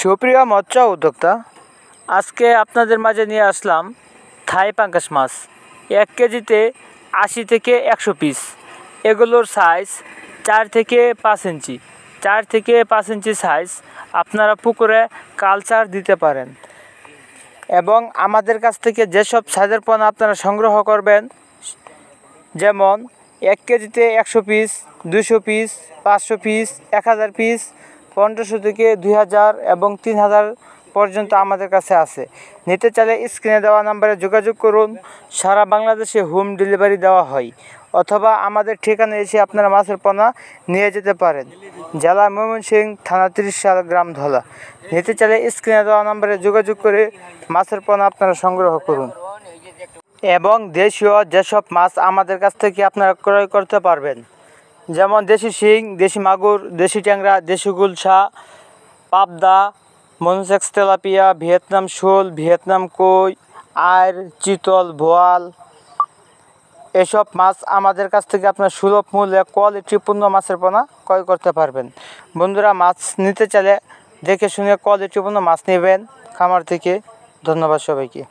সুপ্রিয় মৎস্য উদ্যোক্তা, আজকে আপনাদের মাঝে নিয়ে আসলাম থাই পাঙ্গাস মাছ। 1 কেজিতে 80 থেকে 100 পিস। এগুলোর সাইজ 4 থেকে 5 ইঞ্চি। 4 থেকে 5 ইঞ্চি সাইজ আপনারা পুকুরে কালচার দিতে পারেন। এবং আমাদের কাছ থেকে যেসব সাইজের পোনা আপনারা সংগ্রহ করবেন, যেমন 1 কেজিতে 100 পিস, 200 পিস, 500 পিস, 1000 পিস, 1500 থেকে 2000 এবং 3000 পর্যন্ত আমাদের কাছে আছে। নিতে চাইলে স্ক্রিনে দেওয়া নাম্বারে যোগাযোগ করুন। সারা বাংলাদেশে হোম ডেলিভারি দেওয়া হয়, অথবা আমাদের ঠিকানায় এসে আপনারা মাছের পোনা নিয়ে যেতে পারেন। জেলা ময়মনসিংহ, থানা 30 সাল, গ্রাম ধলা। নিতে চাইলে স্ক্রিনে দেওয়া নাম্বারে যোগাযোগ করে মাছের পোনা আপনারা সংগ্রহ করুন। এবং দেশীয় যেসব মাছ আমাদের কাছ থেকে আপনারা ক্রয় করতে পারবেন, যেমন দেশি শিং, দেশি মাগুর, দেশি ট্যাংরা, দেশি গুলশা, পাবদা, মনোসেক্স তেলাপিয়া, ভিয়েতনাম শোল, ভিয়েতনাম কই, আইর, চিতল, বোয়াল, এসব মাছ আমাদের কাছ থেকে আপনার সুলভ মূল্যে কোয়ালিটিপূর্ণ মাছের পোনা ক্রয় করতে পারবেন। বন্ধুরা, মাছ নিতে চাইলে দেখে শুনে কোয়ালিটিপূর্ণ মাছ নেবেন খামার থেকে। ধন্যবাদ সবাইকে।